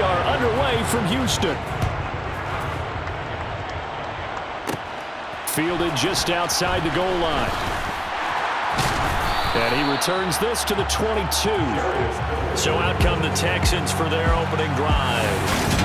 we are underway from Houston. Fielded just outside the goal line. And he returns this to the 22. So out come the Texans for their opening drive.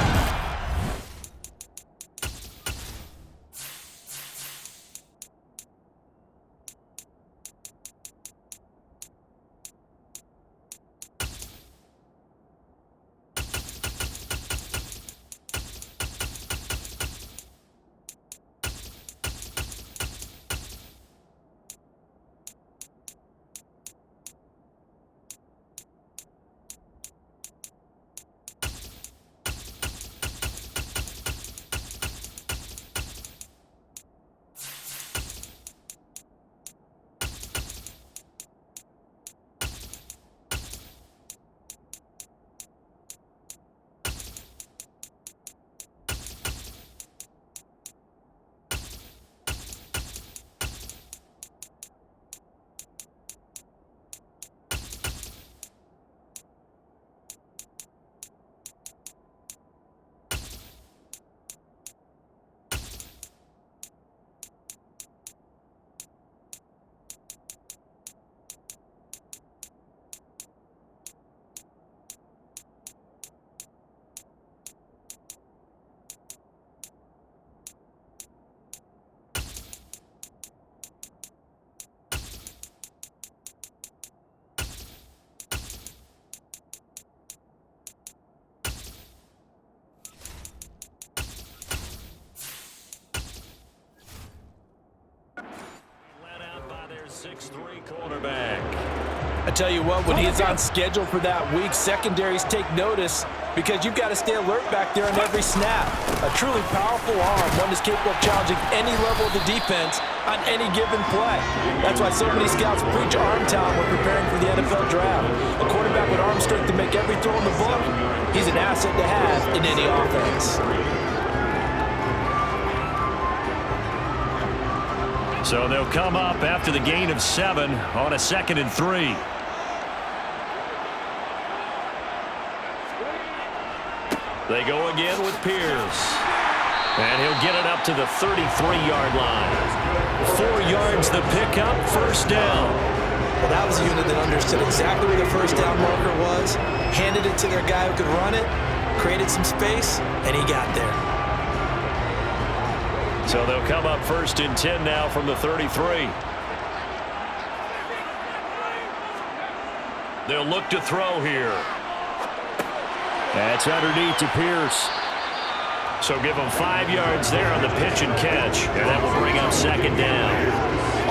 Quarterback. I tell you what, when he's on schedule for that week, secondaries take notice because you've got to stay alert back there on every snap. A truly powerful arm, one is capable of challenging any level of the defense on any given play. That's why so many scouts preach arm talent when preparing for the NFL draft. A quarterback with arm strength to make every throw in the book, he's an asset to have in any offense. So they'll come up after the gain of 7 on a 2nd and 3. They go again with Pierce. And he'll get it up to the 33-yard line. 4 yards the pickup, first down. Well, that was a unit that understood exactly where the first down marker was, handed it to their guy who could run it, created some space, and he got there. So they'll come up 1st and 10 now from the 33. They'll look to throw here. That's underneath to Pierce. So give them 5 yards there on the pitch and catch. And that will bring up 2nd down.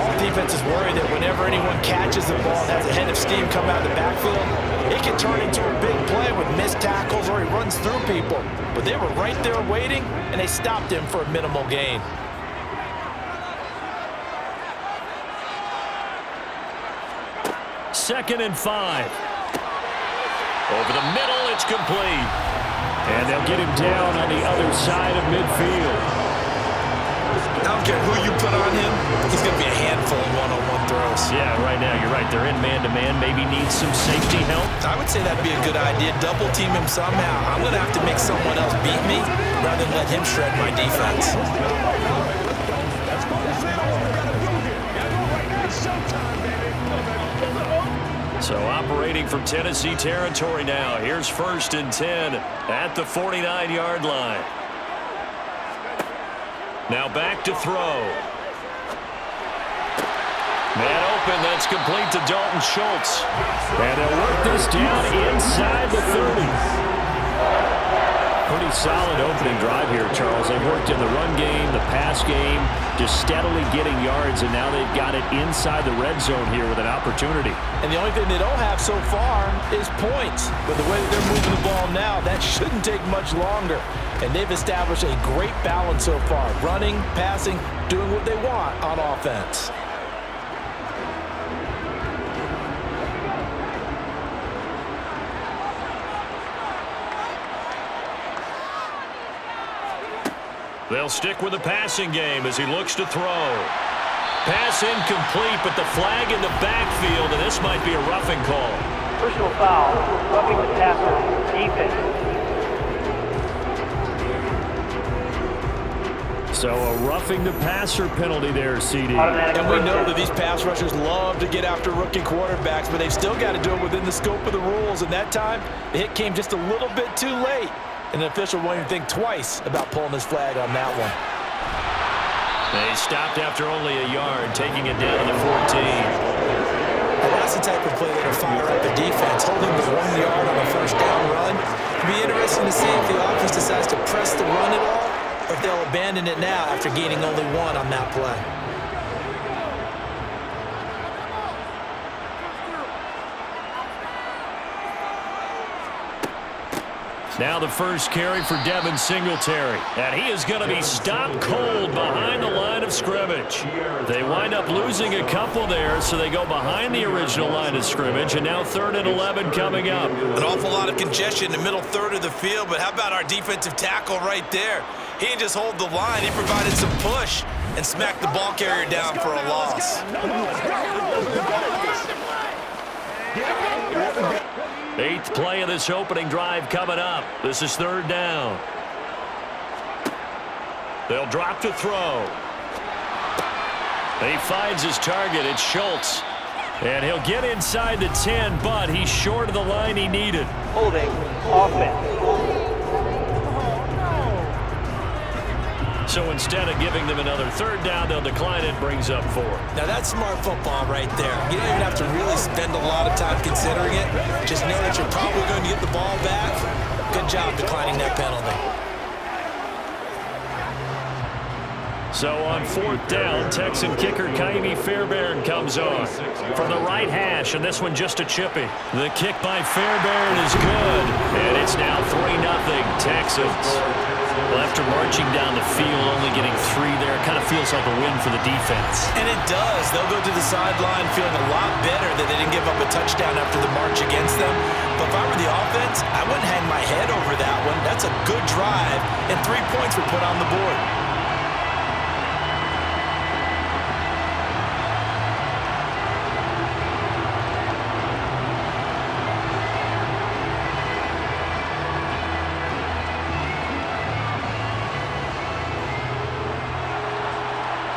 All defenses worry that whenever anyone catches the ball and has a head of steam come out of the backfield, it can turn into a big play with missed tackles or he runs through people. But they were right there waiting, and they stopped him for a minimal gain. Second and 5. Over the middle, it's complete. And they'll get him down on the other side of midfield. I don't care who you put on him, he's going to be a handful of one-on-one throws. Yeah, right now, you're right. They're in man-to-man. Maybe needs some safety help. I would say that'd be a good idea. Double team him somehow. I'm going to have to make someone else beat me rather than let him shred my defense. So operating from Tennessee territory now. Here's 1st and 10 at the 49-yard line. Now back to throw. Man open, that's complete to Dalton Schultz. And they'll work this down inside the 30. Pretty solid opening drive here, Charles. They've worked in the run game, the pass game, just steadily getting yards, and now they've got it inside the red zone here with an opportunity. And the only thing they don't have so far is points. But the way that they're moving the ball now, that shouldn't take much longer. And they've established a great balance so far. Running, passing, doing what they want on offense. They'll stick with the passing game as he looks to throw. Pass incomplete, but the flag in the backfield, and this might be a roughing call. Personal foul, roughing the passer, defense. So a roughing the passer penalty there, CD. And we know that these pass rushers love to get after rookie quarterbacks, but they've still got to do it within the scope of the rules. And that time, the hit came just a little bit too late. And the official won't even think twice about pulling his flag on that one. They stopped after only a yard, taking it down to the 14. And that's the type of play that'll fire up the defense, holding the 1 yard on a first down run. It'll be interesting to see if the offense decides to press the run at all, or if they'll abandon it now after gaining only 1 on that play. Now the first carry for Devin Singletary. And he is going to be stopped cold behind the line of scrimmage. They wind up losing a couple there, so they go behind the original line of scrimmage, and now 3rd and 11 coming up. An awful lot of congestion in the middle third of the field, but how about our defensive tackle right there? He didn't just hold the line. He provided some push and smacked the ball carrier down for a loss. 8th play of this opening drive coming up. This is 3rd down. They'll drop to throw. He finds his target. It's Schultz. And he'll get inside the 10, but he's short of the line he needed. Holding offense. So instead of giving them another 3rd down, they'll decline it. Brings up 4. Now that's smart football right there. You don't even have to really spend a lot of time considering it. Just know that you're probably going to get the ball back. Good job declining that penalty. So on 4th down, Texan kicker Kaimi Fairbairn comes on from the right hash, and this one just a chippy. The kick by Fairbairn is good, and it's now 3-0 Texans. Well, after marching down the field, only getting 3 there, kind of feels like a win for the defense. And it does. They'll go to the sideline feeling a lot better that they didn't give up a touchdown after the march against them. But if I were the offense, I wouldn't hang my head over that one. That's a good drive, and 3 points were put on the board.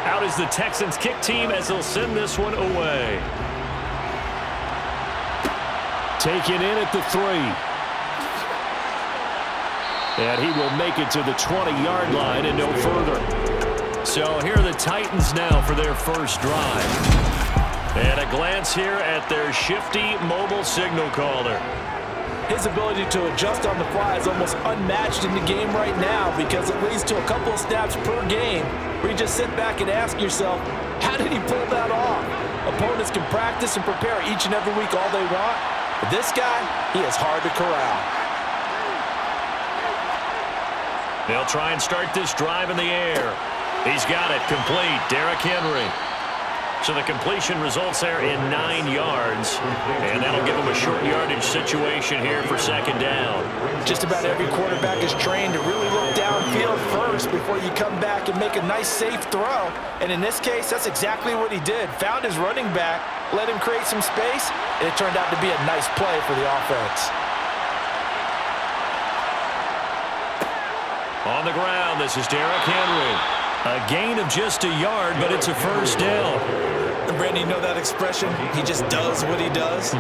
Out is the Texans kick team as they'll send this one away. Taken in at the 3. And he will make it to the 20-yard line and no further. So here are the Titans now for their first drive. And a glance here at their shifty mobile signal caller. His ability to adjust on the fly is almost unmatched in the game right now because it leads to a couple of snaps per game where you just sit back and ask yourself, how did he pull that off? Opponents can practice and prepare each and every week all they want, but this guy, he is hard to corral. They'll try and start this drive in the air. He's got it complete. Derrick Henry. So the completion results there in 9 yards, and that'll give him a short yardage situation here for 2nd down. Just about every quarterback is trained to really look downfield first before you come back and make a nice, safe throw. And in this case, that's exactly what he did. Found his running back, let him create some space, and it turned out to be a nice play for the offense. On the ground, this is Derrick Henry. A gain of just a yard, but it's a first down. And Brandon, you know that expression? He just does what he does.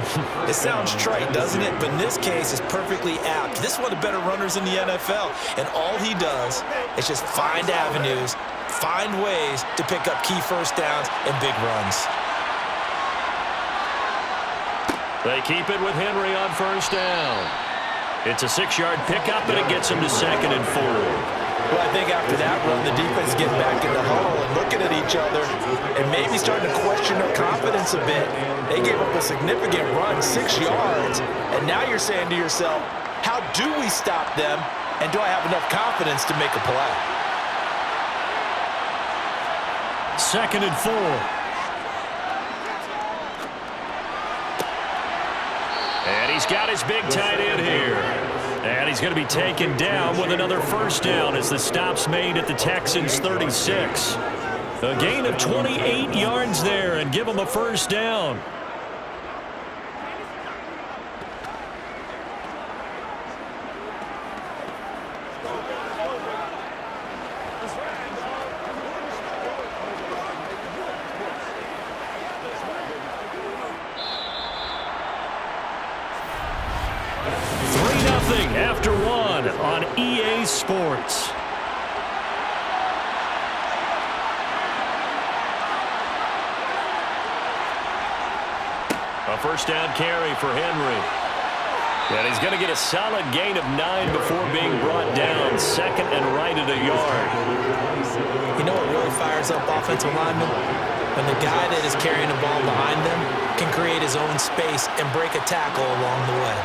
It sounds trite, doesn't it? But in this case, it's perfectly apt. This is one of the better runners in the NFL. And all he does is just find avenues, find ways to pick up key first downs and big runs. They keep it with Henry on first down. It's a 6-yard pickup, and it gets him to 2nd and 4. Well, I think after that run, the defense getting back in the huddle and looking at each other and maybe starting to question their confidence a bit. They gave up a significant run, 6 yards, and now you're saying to yourself, how do we stop them, and do I have enough confidence to make a play? 2nd and 4. And he's got his big tight end here. And he's going to be taken down with another first down as the stop's made at the Texans' 36. A gain of 28 yards there and give him a first down. after one on EA Sports. A first down carry for Henry. And he's going to get a solid gain of 9 before being brought down. Second and right at a yard. You know what really fires up offensive linemen? When the guy that is carrying the ball behind them can create his own space and break a tackle along the way.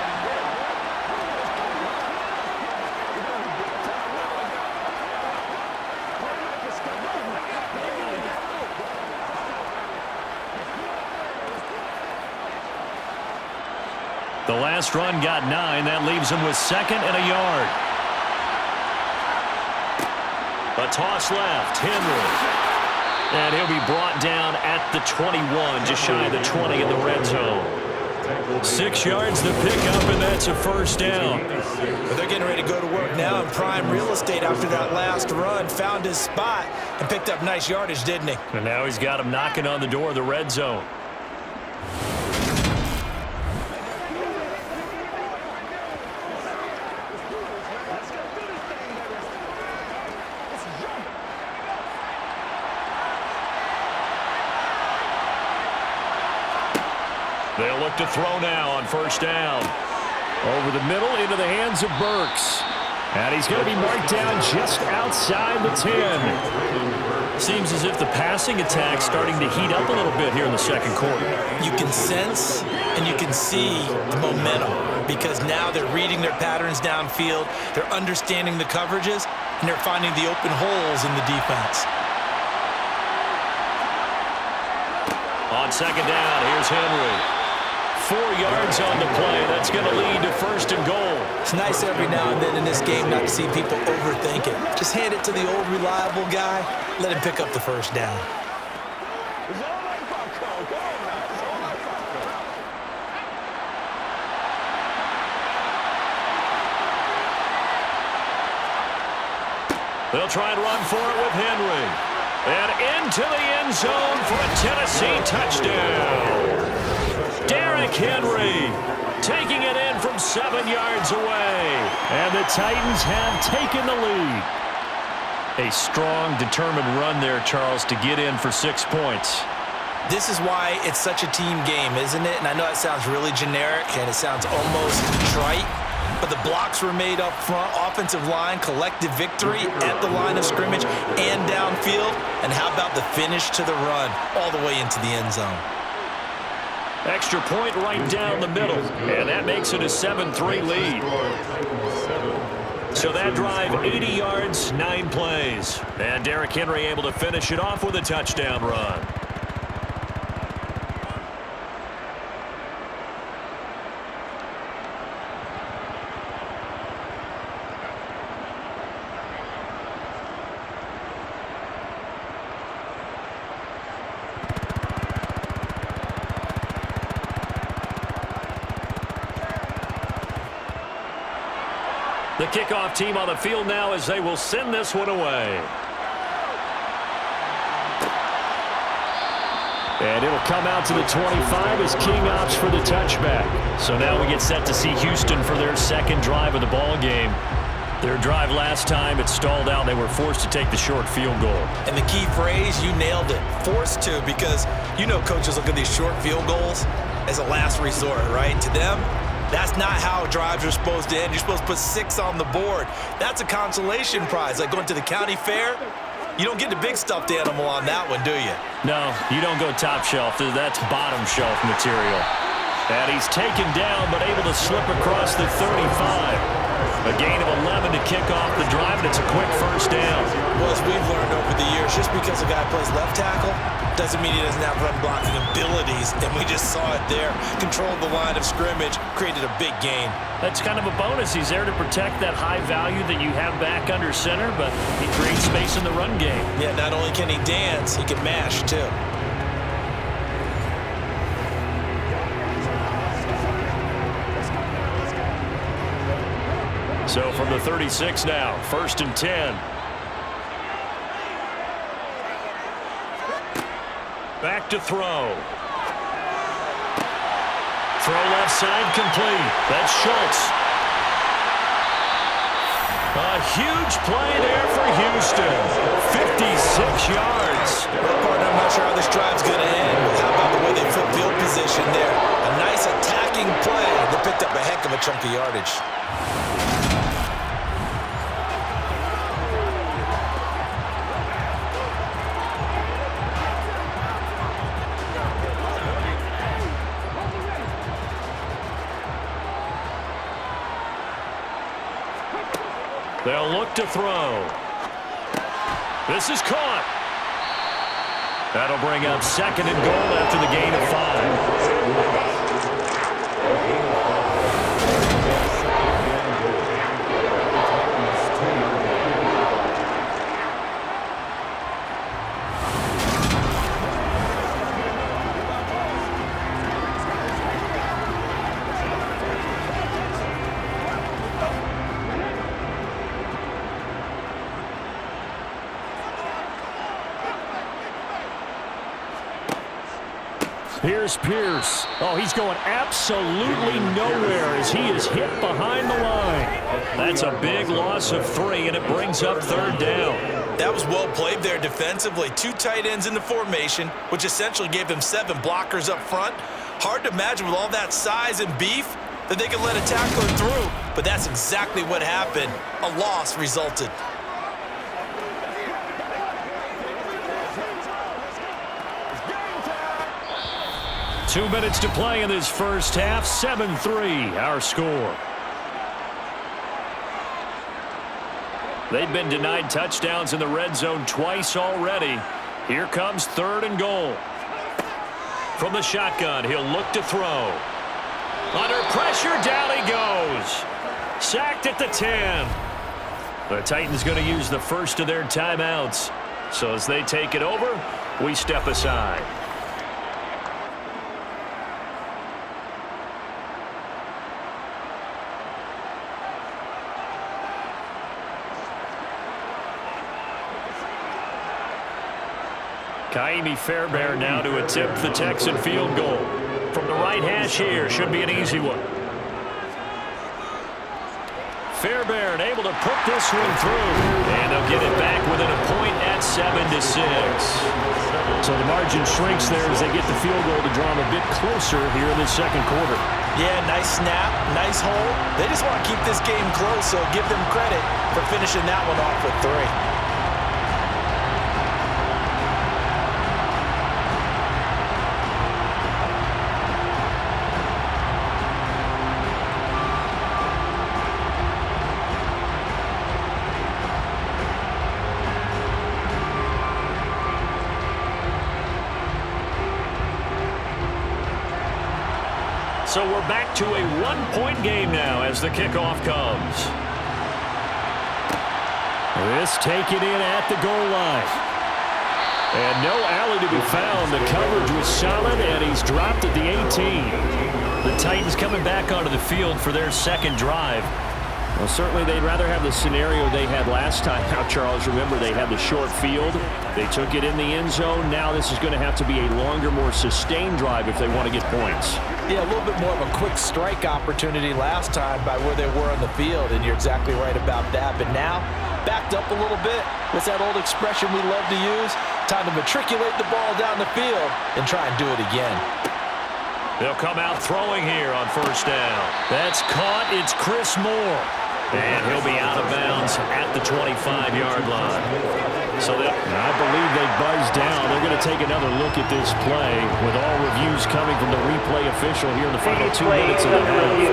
The last run got 9. That leaves him with second and a yard. A toss left. Henry. And he'll be brought down at the 21, just shy of the 20 in the red zone. 6 yards to pick up, and that's a first down. But they're getting ready to go to work now in prime real estate after that last run. Found his spot and picked up nice yardage, didn't he? And now he's got him knocking on the door of the red zone. They'll look to throw now on first down. Over the middle into the hands of Burks. And he's going to be marked down just outside the 10. Seems as if the passing attack's starting to heat up a little bit here in the second quarter. You can sense and you can see the momentum because now they're reading their patterns downfield, they're understanding the coverages, and they're finding the open holes in the defense. On second down, here's Henry. 4 yards on the play. That's going to lead to first and goal. It's nice every now and then in this game not to see people overthink it. Just hand it to the old reliable guy. Let him pick up the first down. They'll try and run for it with Henry. And into the end zone for a Tennessee touchdown. Derrick Henry taking it in from 7 yards away. And the Titans have taken the lead. A strong, determined run there, Charles, to get in for 6 points. This is why it's such a team game, isn't it? And I know it sounds really generic and it sounds almost trite, but the blocks were made up front, offensive line, collective victory at the line of scrimmage and downfield. And how about the finish to the run all the way into the end zone? Extra point right down the middle, and that makes it a 7-3 lead. So that drive, 80 yards, 9 plays. And Derrick Henry able to finish it off with a touchdown run. The kickoff team on the field now as they will send this one away. And it'll come out to the 25 as King opts for the touchback. So now we get set to see Houston for their second drive of the ball game. Their drive last time, it stalled out. They were forced to take the short field goal. And the key phrase, you nailed it. Forced to, because you know coaches look at these short field goals as a last resort, right? To them, that's not how drives are supposed to end. You're supposed to put 6 on the board. That's a consolation prize. Like going to the county fair, you don't get the big stuffed animal on that one, do you? No, you don't go top shelf. That's bottom shelf material. And he's taken down, but able to slip across the 35. A gain of 11 to kick off the drive, and it's a quick first down. Well, as we've learned over the years, just because a guy plays left tackle doesn't mean he doesn't have run blocking abilities, and we just saw it there. Controlled the line of scrimmage, created a big gain. That's kind of a bonus. He's there to protect that high value that you have back under center, but he creates space in the run game. Yeah, not only can he dance, he can mash, too. So from the 36 now, 1st and 10. Back to throw. Throw left side complete. That's Schultz. A huge play there for Houston. 56 yards. Partner, I'm not sure how this drive's going to end, but how about the way they flip field position there? A nice attacking play. They picked up a heck of a chunk of yardage. They'll look to throw. This is caught. That'll bring up 2nd and goal after the gain of 5. Here's Pierce. Oh, he's going absolutely nowhere as he is hit behind the line. That's a big loss of 3, and it brings up 3rd down. That was well played there defensively. 2 tight ends in the formation, which essentially gave them 7 blockers up front. Hard to imagine with all that size and beef that they could let a tackler through, but that's exactly what happened. A loss resulted. 2 minutes to play in this first half. 7-3, our score. They've been denied touchdowns in the red zone twice already. Here comes 3rd and goal. From the shotgun, he'll look to throw. Under pressure, down he goes. Sacked at the 10. The Titans going to use the first of their timeouts. So as they take it over, we step aside. Kaimi Fairbairn now to attempt the Texan field goal. From the right hash here, should be an easy one. Fairbairn able to put this one through. And they'll get it back within a point at 7-6. So the margin shrinks there as they get the field goal to draw them a bit closer here in the second quarter. Yeah, nice snap, nice hold. They just want to keep this game close, so give them credit for finishing that one off with 3. So we're back to a 1-point game now as the kickoff comes. This taken in at the goal line. And no alley to be found. The coverage was solid, and he's dropped at the 18. The Titans coming back onto the field for their second drive. Well, certainly they'd rather have the scenario they had last time. Now, Charles, remember they had the short field. They took it in the end zone. Now this is going to have to be a longer, more sustained drive if they want to get points. Yeah, a little bit more of a quick strike opportunity last time by where they were on the field, and you're exactly right about that. But now, backed up a little bit. What's that old expression we love to use? Time to matriculate the ball down the field and try and do it again. They'll come out throwing here on first down. That's caught. It's Chris Moore. And he'll be out of bounds at the 25-yard line. So I believe they buzzed down. They're going to take another look at this play with all reviews coming from the replay official here in the final 2 minutes of the half.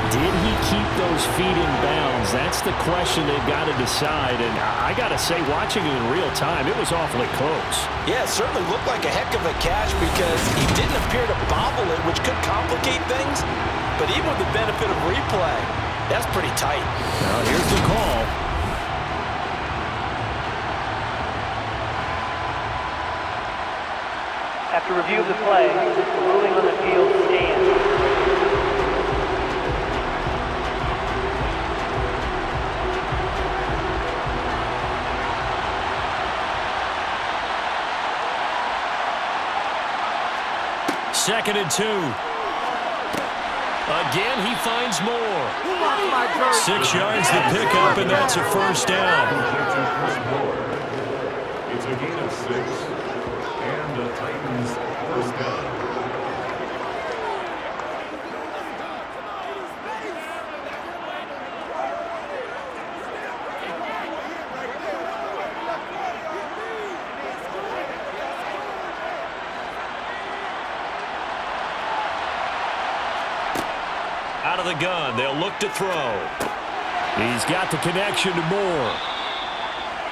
Did he keep those feet in bounds? That's the question they've got to decide. And I got to say, watching it in real time, it was awfully close. Yeah, it certainly looked like a heck of a catch because he didn't appear to bobble it, which could complicate things. But even with the benefit of replay, that's pretty tight. Now here's the call. After review of the play, the ruling on the field stands. Second and 2. Again, he finds more. 6 yards the pickup, and that's a first down. It's a gain of 6, and the Titans first down. Out of the gun, they'll look to throw. He's got the connection to Moore.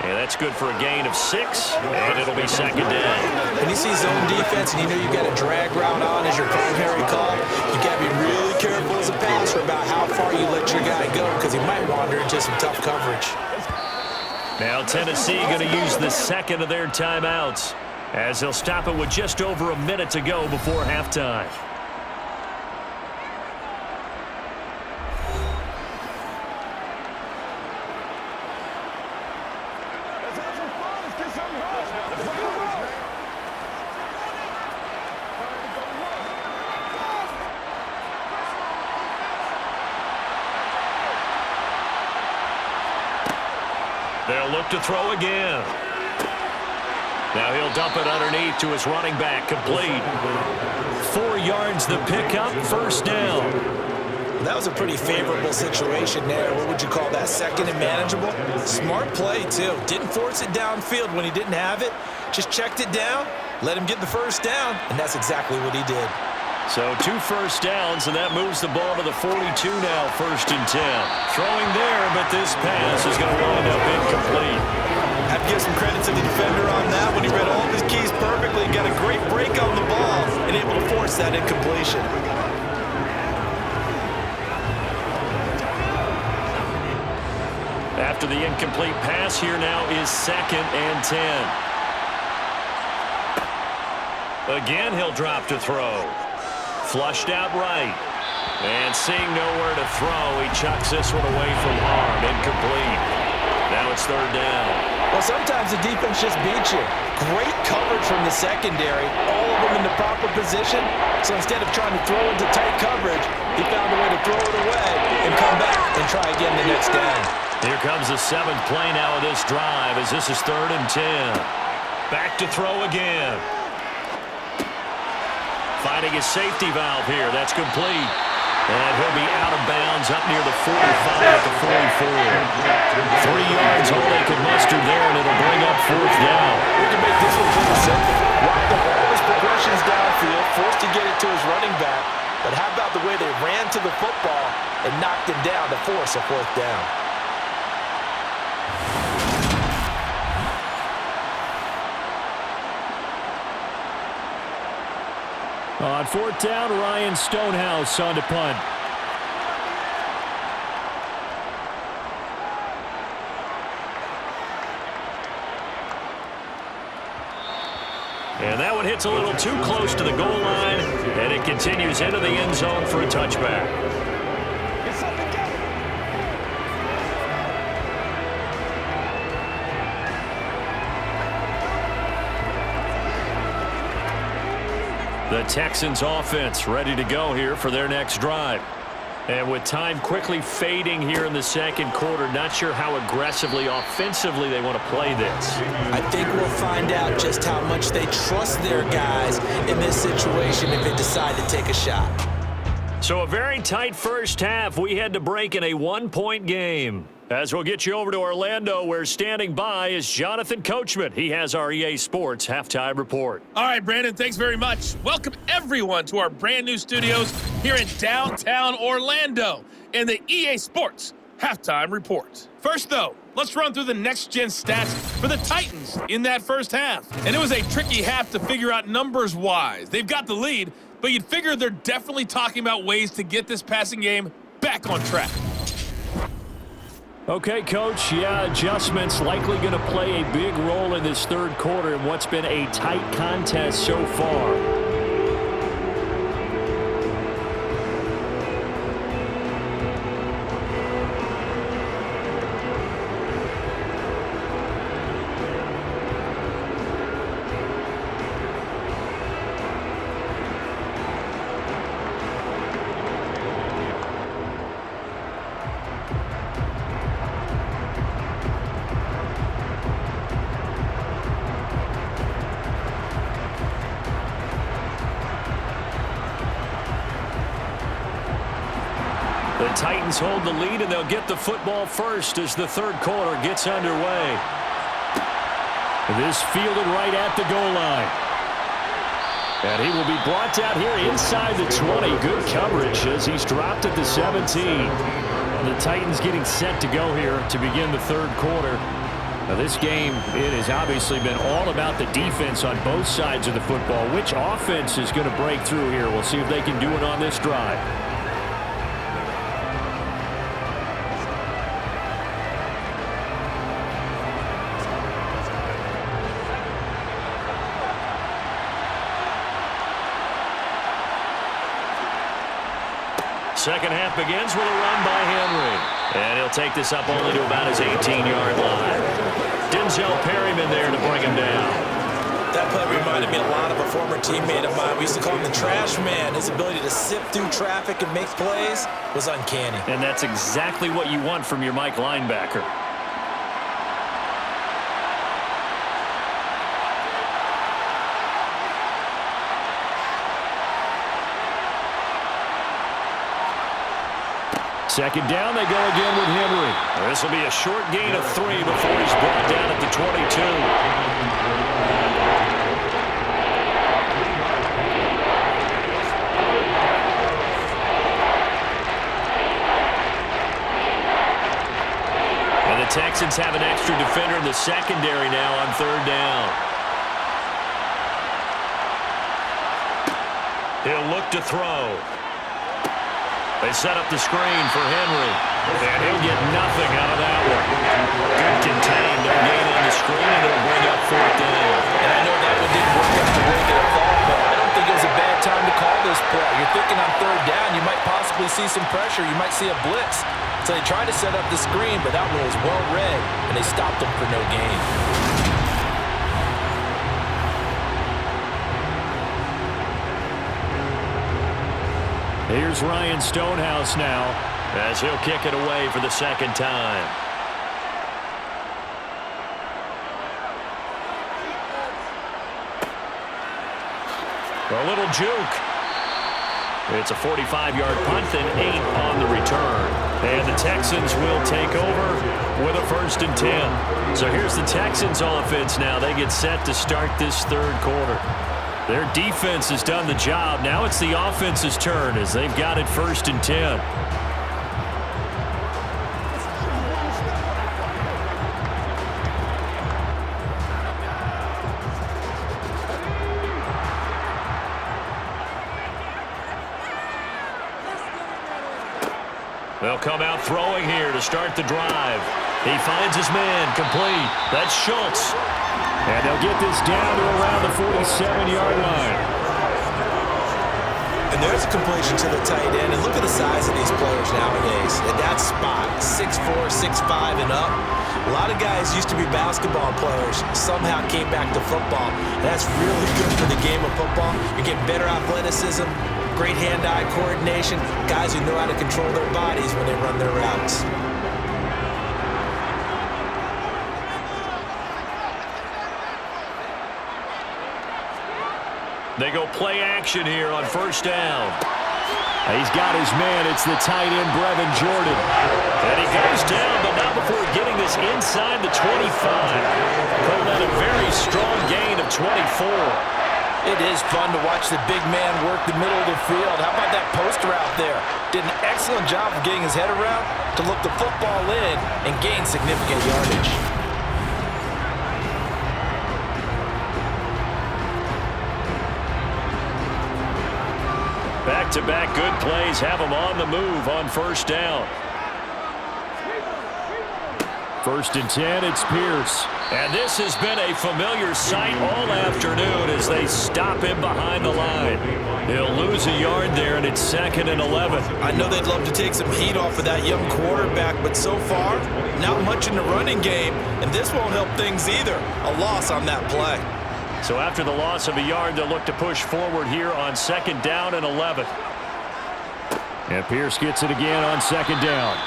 And that's good for a gain of 6, and it'll be second down. When you see zone defense and you know you've got a drag route on as your primary call, you got to be really careful as a passer about how far you let your guy go because he might wander into some tough coverage. Now Tennessee going to use the second of their timeouts as they'll stop it with just over a minute to go before halftime. They'll look to throw again. Now he'll dump it underneath to his running back, complete. 4 yards the pickup, first down. That was a pretty favorable situation there. What would you call that, second and manageable? Smart play, too. Didn't force it downfield when he didn't have it. Just checked it down, let him get the first down, and that's exactly what he did. So 2 first downs, and that moves the ball to the 42 now, first and 10. Throwing there, but this pass is going to wind up incomplete. Have to give some credit to the defender on that when he read all of his keys perfectly and got a great break on the ball and able to force that incompletion. After the incomplete pass, here now is second and 10. Again, he'll drop to throw. Flushed out right. And seeing nowhere to throw, he chucks this one away from harm. Incomplete. Now it's third down. Well, sometimes the defense just beats you. Great coverage from the secondary. All of them in the proper position. So instead of trying to throw into tight coverage, he found a way to throw it away and come back and try again the next down. Here comes the 7th play now of this drive as this is third and 10. Back to throw again. Finding his safety valve here. That's complete. And he'll be out of bounds up near the 45 to 44. 3 yards all they could muster there, and it'll bring up fourth down. We can make this one pretty simple. Walk the ball his progressions downfield, forced to get it to his running back. But how about the way they ran to the football and knocked him down to force a fourth down? On fourth down, Ryan Stonehouse on to punt. And that one hits a little too close to the goal line, and it continues into the end zone for a touchback. The Texans offense ready to go here for their next drive. And with time quickly fading here in the second quarter, not sure how aggressively, offensively they want to play this. I think we'll find out just how much they trust their guys in this situation if they decide to take a shot. So a very tight first half. We had to break in a 1-point game. As we'll get you over to Orlando, where standing by is Jonathan Coachman. He has our EA Sports Halftime Report. All right, Brandon, thanks very much. Welcome, everyone, to our brand-new studios here in downtown Orlando in the EA Sports Halftime Report. First, though, let's run through the next-gen stats for the Titans in that first half. And it was a tricky half to figure out numbers-wise. They've got the lead, but you'd figure they're definitely talking about ways to get this passing game back on track. Okay, Coach, adjustments likely going to play a big role in this third quarter in what's been a tight contest so far. The Titans hold the lead, and they'll get the football first as the third quarter gets underway. This fielded right at the goal line. And he will be brought down here inside the 20. Good coverage as he's dropped at the 17. The Titans getting set to go here to begin the third quarter. Now this game, it has obviously been all about the defense on both sides of the football. Which offense is going to break through here? We'll see if they can do it on this drive. Second half begins with a run by Henry. And he'll take this up only to about his 18-yard line. Denzel Perryman there to bring him down. That play reminded me a lot of a former teammate of mine. We used to call him the trash man. His ability to sift through traffic and make plays was uncanny. And that's exactly what you want from your Mike linebacker. Second down, they go again with Henry. This will be a short gain of 3 before he's brought down at the 22. And the Texans have an extra defender in the secondary now on third down. He'll look to throw. They set up the screen for Henry, and he'll get nothing out of that one. Good contained, no gain on the screen, and it'll bring up fourth down. And I know that one didn't work out the way they thought, but I don't think it was a bad time to call this play. You're thinking on third down, you might possibly see some pressure. You might see a blitz. So they tried to set up the screen, but that one was well read, and they stopped them for no gain. Here's Ryan Stonehouse now as he'll kick it away for the second time. A little juke. It's a 45-yard punt and 8 on the return. And the Texans will take over with a 1st and 10. So here's the Texans offense now. They get set to start this third quarter. Their defense has done the job. Now it's the offense's turn as they've got it 1st and 10. They'll come out throwing here to start the drive. He finds his man complete. That's Schultz. And they'll get this down to around the 47-yard line. And there's a completion to the tight end. And look at the size of these players nowadays. At that spot, 6'4", 6'5", and up. A lot of guys used to be basketball players, somehow came back to football. And that's really good for the game of football. You're getting better athleticism, great hand-eye coordination, guys who know how to control their bodies when they run their routes. They go play action here on 1st down. He's got his man. It's the tight end, Brevin Jordan. And he goes down, but not before getting this inside the 25. Called that a very strong gain of 24. It is fun to watch the big man work the middle of the field. How about that post route there? Did an excellent job of getting his head around to look the football in and gain significant yardage. Back-to-back good plays have him on the move on 1st down. 1st and 10, it's Pierce. And this has been a familiar sight all afternoon as they stop him behind the line. He'll lose a yard there, and it's 2nd and 11. I know they'd love to take some heat off of that young quarterback, but so far, not much in the running game, and this won't help things either. A loss on that play. So after the loss of a yard, they'll look to push forward here on 2nd down and 11. And Pierce gets it again on 2nd down.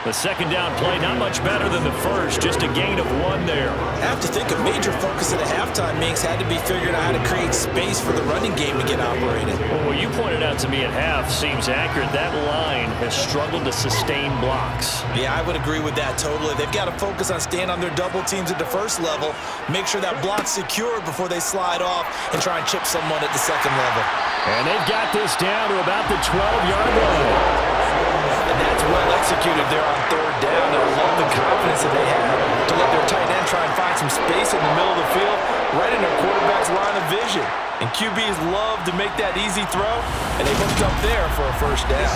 The second down play, not much better than the first, just a gain of 1 there. I have to think a major focus at a halftime means had to be figuring out how to create space for the running game to get operated. Well, what you pointed out to me at half seems accurate. That line has struggled to sustain blocks. Yeah, I would agree with that totally. They've got to focus on staying on their double teams at the first level, make sure that block's secured before they slide off and try and chip someone at the second level. And they've got this down to about the 12-yard line. And that's well executed there on third down. I love the confidence that they have to let their tight end try and find some space in the middle of the field, right in their quarterback's line of vision. And QBs love to make that easy throw, and they hooked up there for a first down.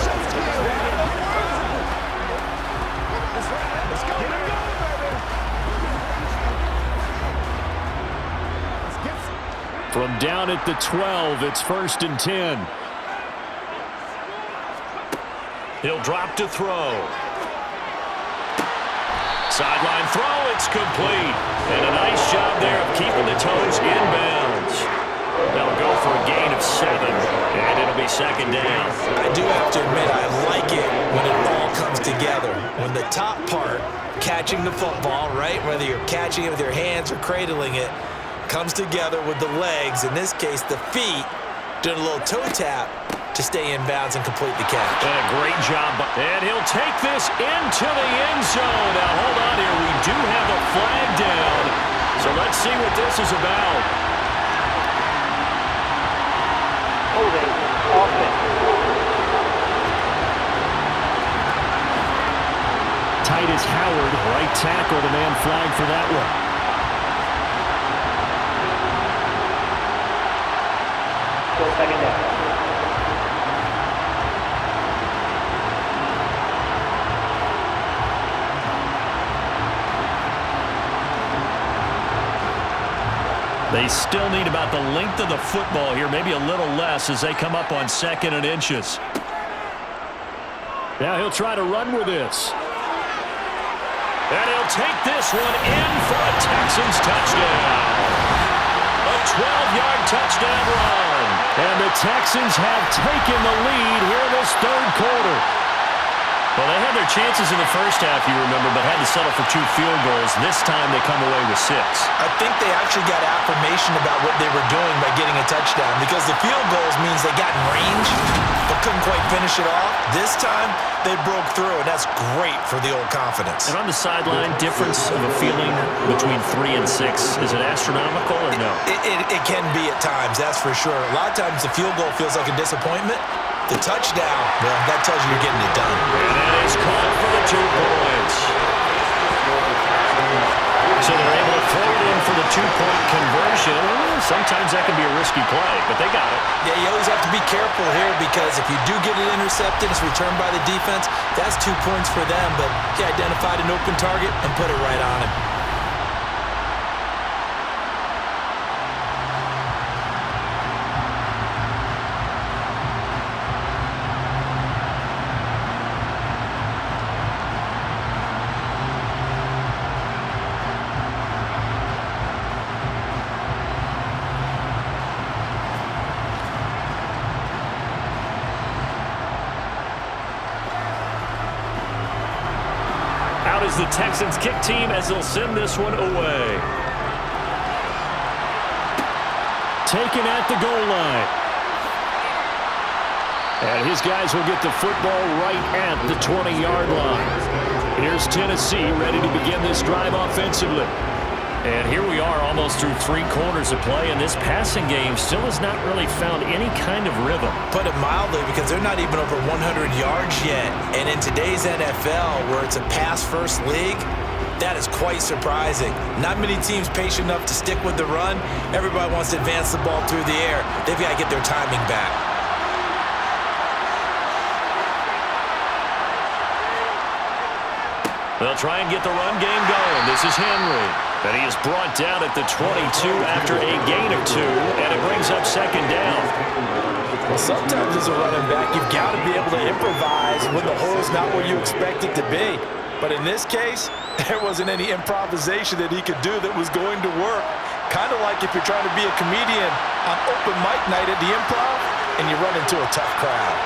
From down at the 12, it's 1st and 10. He'll drop to throw. Sideline throw, it's complete. And a nice job there of keeping the toes inbounds. They'll go for a gain of 7, and it'll be second down. I do have to admit, I like it when it all comes together. When the top part, catching the football, right, whether you're catching it with your hands or cradling it, comes together with the legs, in this case the feet, doing a little toe tap to stay in bounds and complete the catch. And a great job. And he'll take this into the end zone. Now, hold on here. We do have a flag down. So let's see what this is about. Holding. Offense. Titus Howard, right tackle, the man flagged for that one. Still second down. They still need about the length of the football here, maybe a little less as they come up on 2nd and inches. Now he'll try to run with this. And he'll take this one in for a Texans touchdown. A 12-yard touchdown run. And the Texans have taken the lead here in this 3rd quarter. Well, they had their chances in the first half, you remember, but had to settle for 2 field goals. This time they come away with 6. I think they actually got affirmation about what they were doing by getting a touchdown, because the field goals means they got in range but couldn't quite finish it off. This time they broke through, and that's great for the old confidence. And on the sideline, difference of a feeling between 3 and 6, is it astronomical or no? It can be at times, that's for sure. A lot of times the field goal feels like a disappointment. The touchdown, well, that tells you you're getting it done. And that is called for the 2 points. So they're able to throw it in for the 2-point conversion. Sometimes that can be a risky play, but they got it. Yeah, you always have to be careful here, because if you do get it intercepted, it's returned by the defense, that's 2 points for them. But he identified an open target and put it right on him. Is the Texans kick team as they'll send this one away. Taken at the goal line. And his guys will get the football right at the 20-yard line. Here's Tennessee ready to begin this drive offensively. And here we are almost through 3 quarters of play, and this passing game still has not really found any kind of rhythm. Put it mildly, because they're not even over 100 yards yet. And in today's NFL, where it's a pass-first league, that is quite surprising. Not many teams patient enough to stick with the run. Everybody wants to advance the ball through the air. They've got to get their timing back. They'll try and get the run game going. This is Henry. And he is brought down at the 22 after a gain of 2, and it brings up 2nd down. Well, sometimes as a running back, you've got to be able to improvise when the hole is not where you expect it to be. But in this case, there wasn't any improvisation that he could do that was going to work. Kind of like if you're trying to be a comedian on open mic night at the Improv and you run into a tough crowd.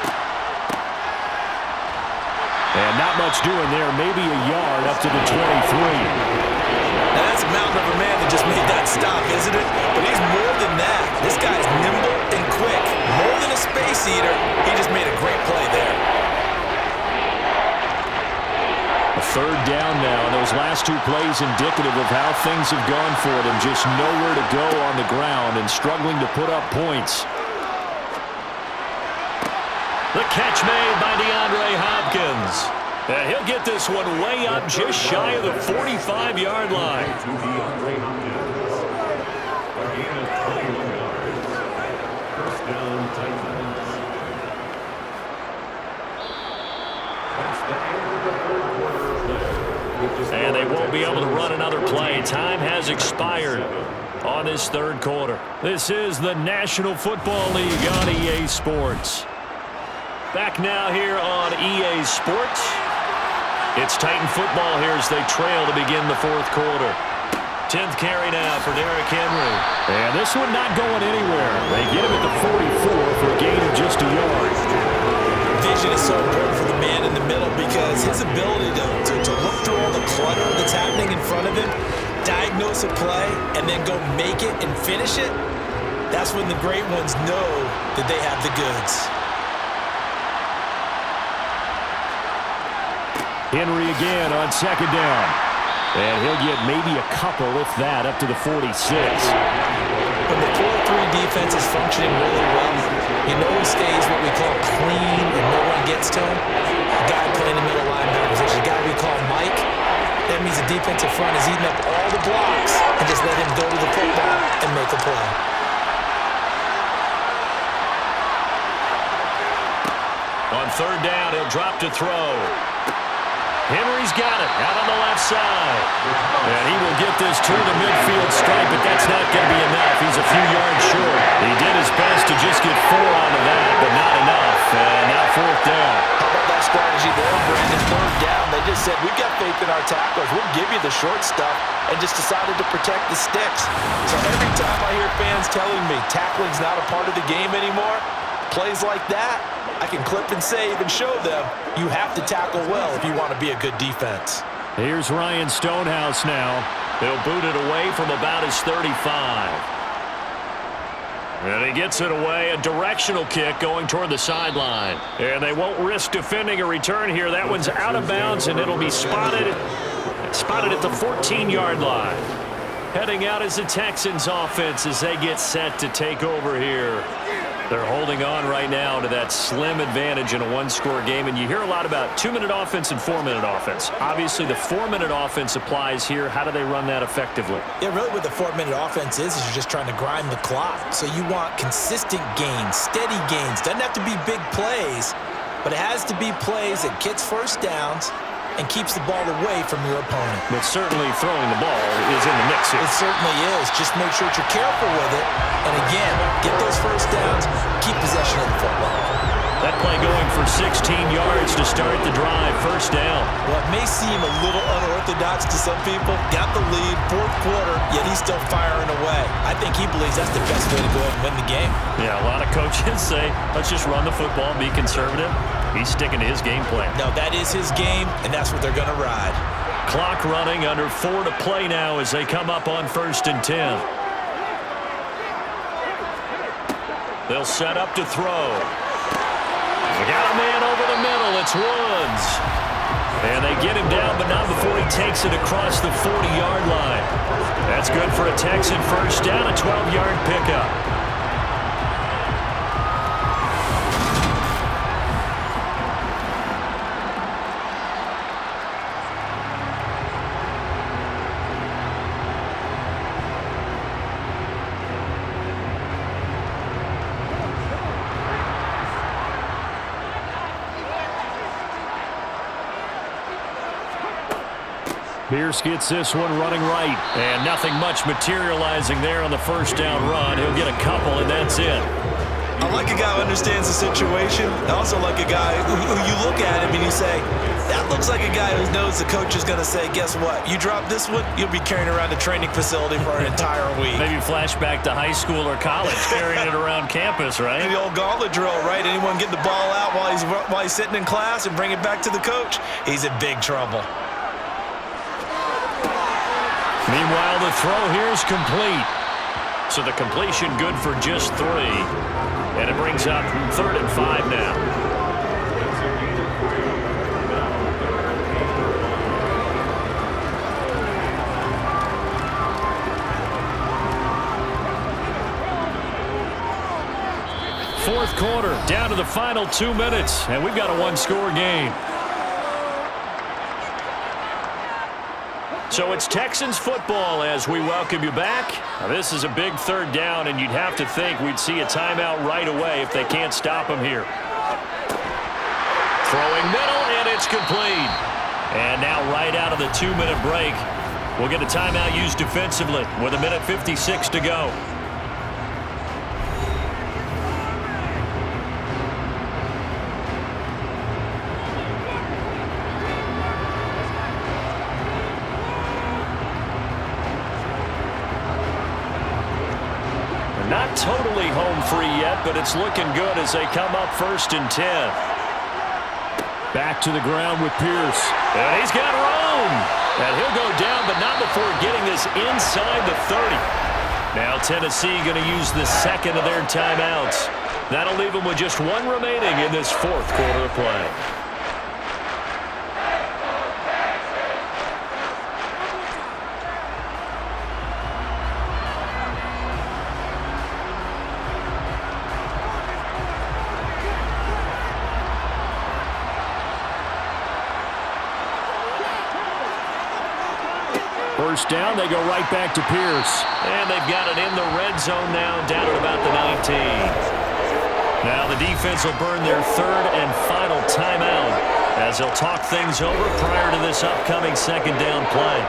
And not much doing there, maybe a yard up to the 23. Now that's a mountain of a man that just made that stop, isn't it? But he's more than that. This guy's nimble and quick. More than a space eater, he just made a great play there. A third down now, and those last two plays indicative of how things have gone for them. Just nowhere to go on the ground and struggling to put up points. The catch made by DeAndre Hopkins. And he'll get this one way up just shy of the 45-yard line. To DeAndre Hopkins. A gain of 21 yards. First down, Titans. That's the end of the third quarter play. And they won't be able to run another play. Time has expired on this third quarter. This is the National Football League on EA Sports. Back now here on EA Sports. It's Titan football here as they trail to begin the fourth quarter. 10th carry now for Derrick Henry. And this one not going anywhere. They get him at the 44 for a gain of just a yard. Vision is so important for the man in the middle because his ability to look through all the clutter that's happening in front of him, diagnose a play, and then go make it and finish it, that's when the great ones know that they have the goods. Henry again on second down. And he'll get maybe a couple, if that, up to the 46. When the 4-3 defense is functioning really well, you know he stays what we call clean and no one gets to him. A guy playing the middle linebacker position, a guy we call Mike. That means the defensive front is eating up all the blocks and just let him go to the football and make a play. On third down, he'll drop to throw. Henry's got it out on the left side. And he will get this to the midfield stripe, but that's not going to be enough. He's a few yards short. He did his best to just get 4 out of that, but not enough. And now fourth down. How about that strategy there, Brandon? Third down, they just said, we've got faith in our tacklers. We'll give you the short stuff, and just decided to protect the sticks. So every time I hear fans telling me tackling's not a part of the game anymore, plays like that, I can clip and save and show them you have to tackle well if you want to be a good defense. Here's Ryan Stonehouse now. He'll boot it away from about his 35. And he gets it away, a directional kick going toward the sideline. And they won't risk defending a return here. That one's out of bounds, and it'll be spotted at the 14-yard line. Heading out is the Texans offense as they get set to take over here. They're holding on right now to that slim advantage in a one-score game. And you hear a lot about 2-minute offense and 4-minute offense. Obviously, the 4-minute offense applies here. How do they run that effectively? Yeah, really what the 4-minute offense is you're just trying to grind the clock. So you want consistent gains, steady gains. Doesn't have to be big plays, but it has to be plays that gets first downs and keeps the ball away from your opponent. But certainly throwing the ball is in the mix here. It certainly is. Just make sure that you're careful with it. And again, get those first downs, keep possession of the football. That play going for 16 yards to start the drive. First down. Well, it may seem a little unorthodox to some people. Got the lead, fourth quarter, yet he's still firing away. I think he believes that's the best way to go ahead and win the game. Yeah, a lot of coaches say, let's just run the football, be conservative. He's sticking to his game plan. No, that is his game, and that's what they're going to ride. Clock running, under 4 to play now as they come up on 1st and 10. They'll set up to throw. They got a man over the middle. It's Woods. And they get him down, but not before he takes it across the 40-yard line. That's good for a Texan first down, a 12-yard pickup. Pierce gets this one running right. And nothing much materializing there on the first down run. He'll get a couple, and that's it. I like a guy who understands the situation. I also like a guy who you look at him and you say, That looks like a guy who knows the coach is going to say, guess what? You drop this one, you'll be carrying around the training facility for an entire week. Maybe flashback to high school or college, carrying it around campus, right? The old gauntlet drill, right? Anyone get the ball out while he's sitting in class and bring it back to the coach? He's in big trouble. Meanwhile, the throw here is complete. So the completion good for just 3. And it brings up 3rd and 5 now. Fourth quarter, down to the final 2 minutes, and we've got a one-score game. So it's Texans football as we welcome you back. Now, this is a big 3rd down, and you'd have to think we'd see a timeout right away if they can't stop them here. Throwing middle, and it's complete. And now right out of the 2-minute break, we'll get a timeout used defensively with 1:56 to go. Not totally home free yet, but it's looking good as they come up 1st and 10. Back to the ground with Pierce. And he's got room. And he'll go down, but not before getting this inside the 30. Now Tennessee going to use the 2nd of their timeouts. That'll leave them with just 1 remaining in this 4th quarter of play. First down, they go right back to Pierce. And they've got it in the red zone now, down at about the 19. Now the defense will burn their 3rd and final timeout as they'll talk things over prior to this upcoming 2nd down play.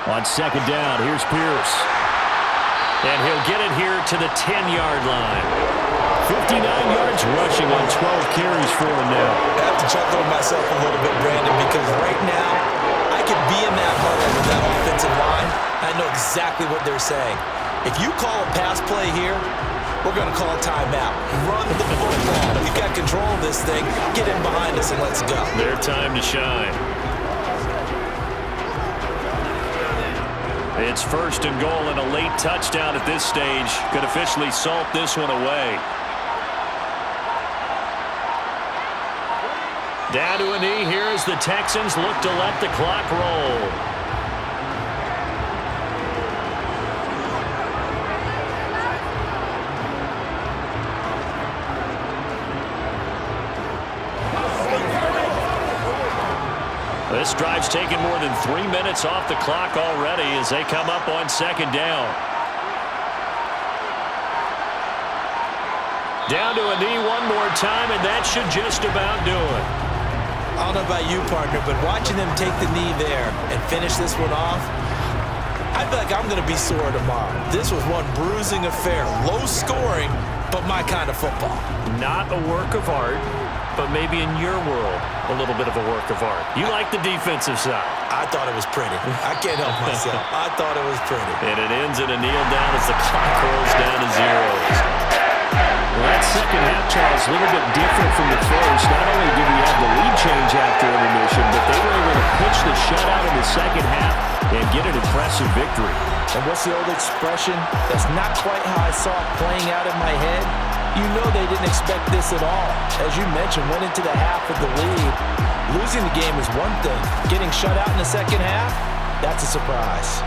On 2nd down, here's Pierce. And he'll get it here to the 10-yard line. 59 yards rushing on 12 carries for him now. I have to chuckle to myself a little bit, Brandon, because right now I could be in that huddle with that offensive line. I know exactly what they're saying. If you call a pass play here, we're going to call a timeout. Run the football. You've got control of this thing. Get in behind us and let's go. Their time to shine. It's 1st and goal, and a late touchdown at this stage could officially salt this one away. Down to a knee here as the Texans look to let the clock roll. This drive's taken more than 3 minutes off the clock already as they come up on 2nd down. Down to a knee one more time, and that should just about do it. I don't know about you, partner, but watching them take the knee there and finish this one off, I feel like I'm going to be sore tomorrow. This was one bruising affair. Low scoring, but my kind of football. Not a work of art, but maybe in your world, a little bit of a work of art. You like the defensive side. I thought it was pretty. I can't help myself. I thought it was pretty. And it ends in a kneel down as the clock rolls down to 0. Well, that 2nd half, Charles, a little bit different from the first. Not only did we have the lead change after intermission, but they were able to pitch the shutout in the 2nd half and get an impressive victory. And what's the old expression? That's not quite how I saw it playing out in my head. You know they didn't expect this at all. As you mentioned, went into the half with the lead. Losing the game is one thing. Getting shut out in the 2nd half, that's a surprise.